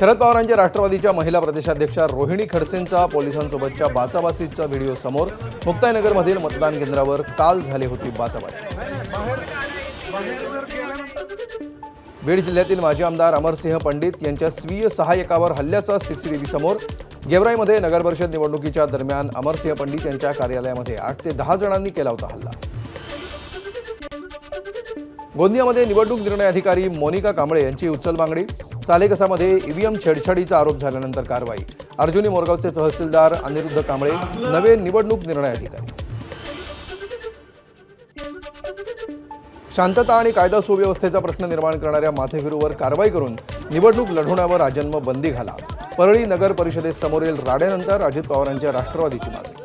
शरद पवारांच्या राष्ट्रवादीच्या महिला प्रदेशाध्यक्षा रोहिणी खडसेंचा पोलिसांसोबतच्या बाचाबाचीचा व्हिडिओ समोर। मुक्ताईनगरमधील मतदान केंद्रावर काल झाली होती बाचाबाची। बीड जिल्ह्यातील माजी आमदार अमरसिंह पंडित यांच्या स्वीय सहाय्यकावर हल्ल्याचा सीसीटीव्ही समोर। गेवराईमध्ये नगरपरिषद निवडणुकीच्या दरम्यान अमरसिंह पंडित यांच्या कार्यालयामध्ये 8 ते 10 जणांनी केला होता हल्ला। गोंदियामध्ये निवडणूक निर्णय अधिकारी मोनिका कांबळे यांची उचलबांगडी। सालेकसामध्ये ईव्हीएम छेडछाडीचा आरोप झाल्यानंतर कारवाई। अर्जुनी मोरगावचे तहसीलदार अनिरुद्ध कांबळे नवे निवडणूक निर्णय अधिकारी। शांतता आणि कायदा सुव्यवस्थेचा प्रश्न निर्माण करणाऱ्या माथेफिरूवर कारवाई करून निवडणूक लढवण्यावर आजन्म बंदी घाला। परळी नगर परिषदेसमोरील राड्यानंतर अजित पवारांच्या राष्ट्रवादीची मागणी।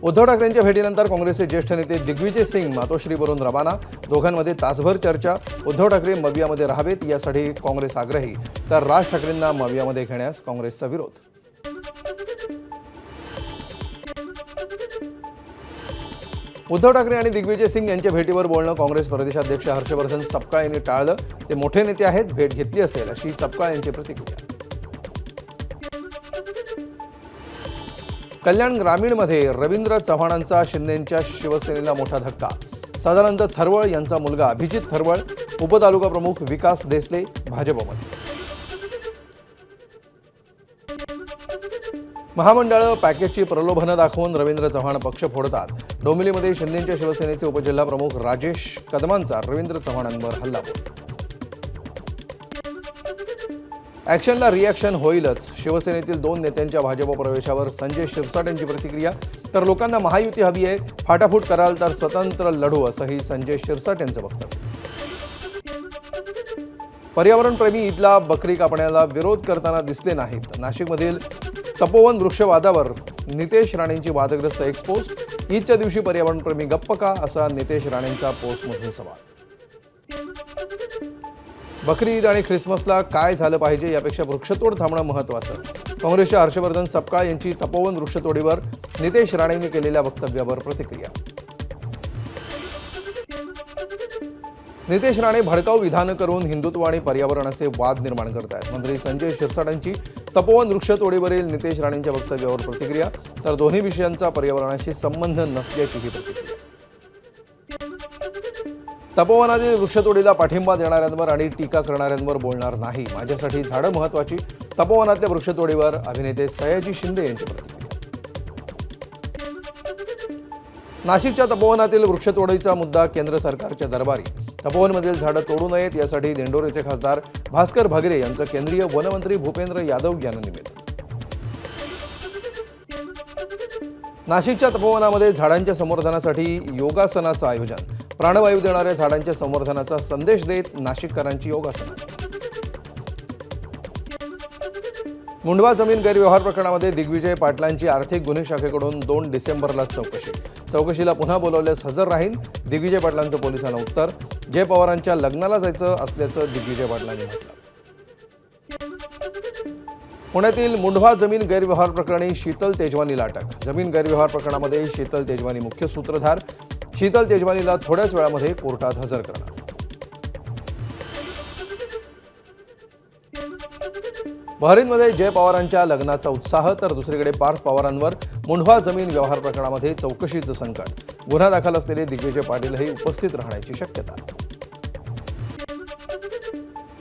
उद्धव ठाकरेंच्या भेटीनंतर काँग्रेसचे ज्येष्ठ नेते दिग्विजय सिंग मातोश्रीवरून रवाना। दोघांमध्ये तासभर चर्चा। उद्धव ठाकरे मवियामध्ये राहावेत यासाठी काँग्रेस आग्रही, तर राज ठाकरेंना मवियामध्ये घेण्यास काँग्रेसचा विरोध। उद्धव ठाकरे आणि दिग्विजय सिंग यांच्या भेटीवर बोलणं काँग्रेस प्रदेशाध्यक्ष हर्षवर्धन सपकाळ यांनी टाळलं। ते मोठे नेते आहेत, भेट घेतली असेल अशी सपकाळ यांची प्रतिक्रिया। कल्याण ग्रामीणमध्ये रवींद्र चव्हाणांचा शिंदेंच्या शिवसेनेला मोठा धक्का। सदानंद थरवळ यांचा मुलगा अभिजित थरवळ उपतालुका प्रमुख विकास देसले भाजपमध्ये। महामंडळ पॅकेजची प्रलोभनं दाखवून रवींद्र चव्हाण पक्ष फोडतात। डोंबिवलीमध्ये शिंदेंच्या शिवसेनेचे उपजिल्हा प्रमुख राजेश कदमांचा रवींद्र चव्हाणांवर हल्लाबोल। ॲक्शनला रिॲक्शन होईलच, शिवसेनेतील 2 नेत्यांच्या भाजप प्रवेशावर संजय शिरसाट यांची प्रतिक्रिया। तर लोकांना महायुती हवी आहे, फाटाफूट कराल तर स्वतंत्र लढू असंही संजय शिरसाट यांचं वक्तव्य। पर्यावरणप्रेमी ईदला बकरी कापण्याला विरोध करताना दिसले नाहीत। नाशिकमधील तपोवन वृक्षवादावर नितेश राणेंची वादग्रस्त एक्सपोस्ट। ईदच्या दिवशी पर्यावरणप्रेमी गप्प का, असा नितेश राणेंचा पोस्टमधून सवाल। बकरी ईद आणि ख्रिसमसला काय झालं पाहिजे यापेक्षा वृक्षतोड थांबणं महत्त्वाचं। काँग्रेसच्या हर्षवर्धन सपकाळ यांची तपोवन वृक्षतोडीवर नितेश राणेंनी केलेल्या वक्तव्यावर प्रतिक्रिया। नितेश राणे भडकाऊ विधान करून हिंदुत्व आणि पर्यावरणाचे वाद निर्माण करत आहेत। मंत्री संजय शिरसाटांची तपोवन वृक्षतोडीवरील नितेश राणेंच्या वक्तव्यावर प्रतिक्रिया। तर दोन्ही विषयांचा पर्यावरणाशी संबंध नसल्याचीही प्रतिक्रिया। तपोवनातील वृक्षतोडीला पाठिंबा देणाऱ्यांवर आणि टीका करणाऱ्यांवर बोलणार नाही। माझ्यासाठी झाडं महत्त्वाची, तपोवनातल्या वृक्षतोडीवर अभिनेते सयाजी शिंदे यांची प्रतिक्रिया। नाशिकच्या तपोवनातील वृक्षतोडीचा मुद्दा केंद्र सरकारच्या दरबारी। तपोवनमधील झाडं तोडू नयेत यासाठी दिंडोरीचे खासदार भास्कर भगरे यांचं केंद्रीय वनमंत्री भूपेंद्र यादव यांना निवेदन। नाशिकच्या तपोवनामध्ये झाडांच्या संवर्धनासाठी योगासनाचं आयोजन। प्राणवायू देणाऱ्या झाडांच्या संवर्धनाचा संदेश देत नाशिककरांची योगासनं। मुंढवा जमीन गैरव्यवहार प्रकरणामध्ये दिग्विजय पाटलांची आर्थिक गुन्हे शाखेकडून 2 डिसेंबरला चौकशी। चौकशीला पुन्हा बोलावल्यास हजर राहीन, दिग्विजय पाटलांचं पोलिसांना उत्तर। जय पवारांच्या लग्नाला जायचं असल्याचं दिग्विजय पाटलांनी म्हटलं। पुण्यातील मुंढवा जमीन गैरव्यवहार प्रकरणी शीतल तेजवानीला अटक। जमीन गैरव्यवहार प्रकरणामध्ये शीतल तेजवानी मुख्य सूत्रधार। शीतल तेजवानीला थोड्याच वेळामध्ये कोर्टात हजर करणार। बहरीनमध्ये जय पवारांच्या लग्नाचा उत्साह, तर दुसरीकडे पार्थ पवारांवर मुंढवा जमीन व्यवहार प्रकरणामध्ये चौकशीचं संकट। गुन्हा दाखल असलेले दिग्विजय पाटीलही उपस्थित राहण्याची शक्यता।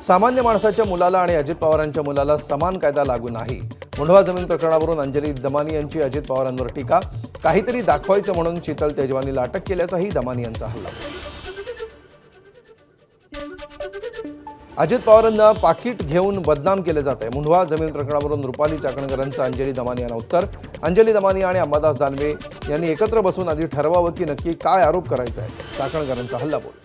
सामान्य माणसाच्या मुलाला आणि अजित पवारांच्या मुलाला समान कायदा लागू नाही। मुंढवा जमीन प्रकरणावरून अंजली दमानी यांची अजित पवारांवर टीका। काहीतरी दाखवायचं म्हणून शीतल तेजवानीला अटक केल्याचाही दमानी यांचा हल्ला। अजित पवारांना पाकिट घेऊन बदनाम केले जाते। मुंढवा जमीन प्रकरणावरून रुपाली चाकणकरांचं अंजली दमानी यांना उत्तर। अंजली दमानी आणि अंबादास दानवे यांनी एकत्र बसून आधी ठरवावं की नक्की काय आरोप करायचा आहे, चाकणकरांचा हल्लाबोल।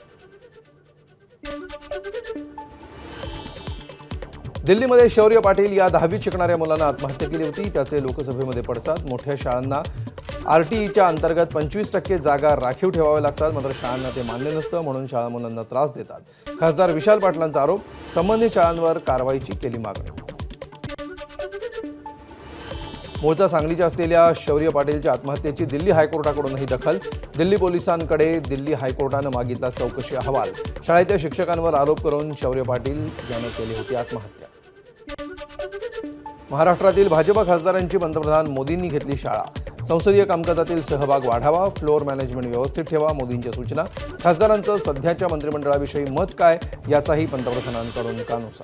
दिल्लीमध्ये शौर्य पाटील या 10वीत शिकणाऱ्या मुलानं आत्महत्या केली होती। त्याचे लोकसभेमध्ये पडसाद। मोठ्या शाळांना आरटीईच्या अंतर्गत 25% जागा राखीव ठेवाव्या लागतात, मात्र शाळांना ते मान्य नसतं, म्हणून शाळा मुलांना त्रास देतात। खासदार विशाल पाटलांचा आरोप। संबंधित शाळांवर कारवाईची केली मागणी। मूळचा सांगलीच्या असलेल्या शौर्य पाटीलच्या आत्महत्येची दिल्ली हायकोर्टाकडूनही दखल. दिल्ली पोलिसांकडे दिल्ली हायकोर्टानं मागितला चौकशी अहवाल. शाळेच्या शिक्षकांवर आरोप करून शौर्य पाटील यानं केली होती आत्महत्या. महाराष्ट्रातील भाजप खासदारांची पंतप्रधान मोदींनी घेतली शाळा. संसदीय कामकाजातील सहभाग वाढावा, फ्लोअर मॅनेजमेंट व्यवस्थित ठेवा, मोदींच्या सूचना. खासदारांचं सध्याच्या मंत्रिमंडळाविषयी मत काय, याचाही पंतप्रधानांकडून कानोसा.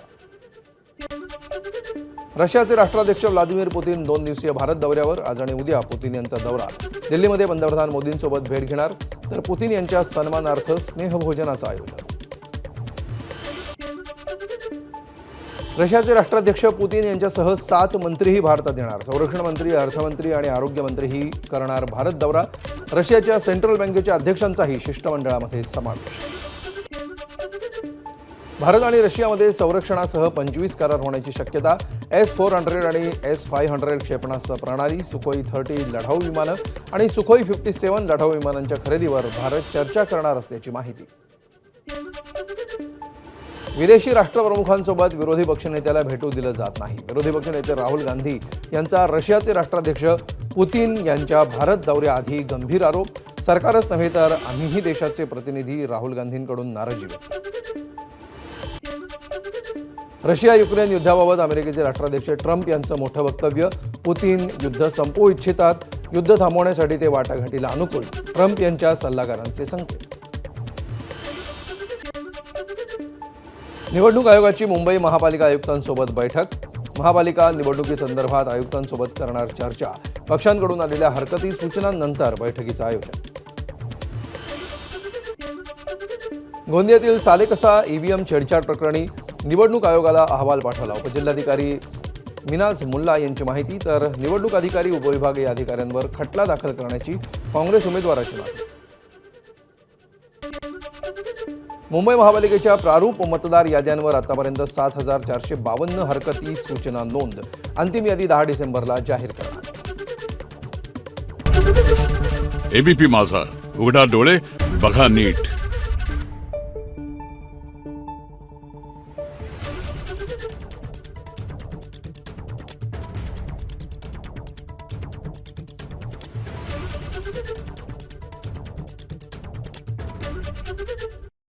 रशियाचे राष्ट्राध्यक्ष व्लादिमीर पुतीन 2 दिवसीय भारत दौऱ्यावर. आज आणि उद्या पुतीन यांचा दौरा. दिल्लीमध्ये पंतप्रधान मोदींसोबत भेट घेणार, तर पुतीन यांच्या सन्मानार्थ स्नेहभोजनाचं आयोजन. रशियाचे राष्ट्राध्यक्ष पुतीन यांच्यासह 7 मंत्रीही भारतात येणार. संरक्षण मंत्री, अर्थमंत्री आणि आरोग्यमंत्रीही करणार भारत दौरा. रशियाच्या सेंट्रल बँकेच्या अध्यक्षांचाही शिष्टमंडळामध्ये समावेश. भारत आणि रशियामध्ये संरक्षणासह 25 करार होण्याची शक्यता. S-400 आणि S-500 क्षेपणास्त्र प्रणाली, सुखोई 30 लढाऊ विमानं आणि सुखोई 57 लढाऊ विमानांच्या खरेदीवर भारत चर्चा करणार असल्याची माहिती. विदेशी राष्ट्रप्रमुखांसोबत विरोधी पक्षनेत्याला भेटू दिलं जात नाही. विरोधी पक्षनेते राहुल गांधी यांचा रशियाचे राष्ट्राध्यक्ष पुतीन यांच्या भारत दौऱ्याआधी गंभीर आरोप. सरकारच नव्हे तर आम्हीही देशाचे प्रतिनिधी, राहुल गांधींकडून नाराजी व्यक्त. रशिया युक्रेन युद्धाबाबत अमेरिकेचे राष्ट्राध्यक्ष ट्रम्प यांचं मोठं वक्तव्य. पुतीन युद्ध संपवू इच्छितात, युद्ध थांबवण्यासाठी ते वाटाघाटीला अनुकूल. ट्रम्प यांच्या सल्लागारांचे संकेत. निवडणूक आयोगाची मुंबई महापालिका आयुक्तांसोबत बैठक. महापालिका निवडणुकीसंदर्भात आयुक्तांसोबत करणार चर्चा. पक्षांकडून आलेल्या हरकती सूचनांनंतर बैठकीचं आयोजन. गोंदियातील सालेकसा ईव्हीएम छेडछाड प्रकरणी निवडणूक आयोगाला अहवाल पाठवला. उपजिल्हाधिकारी मिनाज मुल्ला यांची माहिती. तर निवडणूक अधिकारी, उपविभागीय अधिकाऱ्यांवर खटला दाखल करण्याची काँग्रेस उमेदवाराची मागणी. मुंबई महापालिकेच्या प्रारूप मतदार याद्यांवर आतापर्यंत 7,452 हरकती सूचना नोंद. अंतिम यादी 10 डिसेंबरला जाहीर करणार. एबीपी माझा, उघडा डोळे बघा नीट.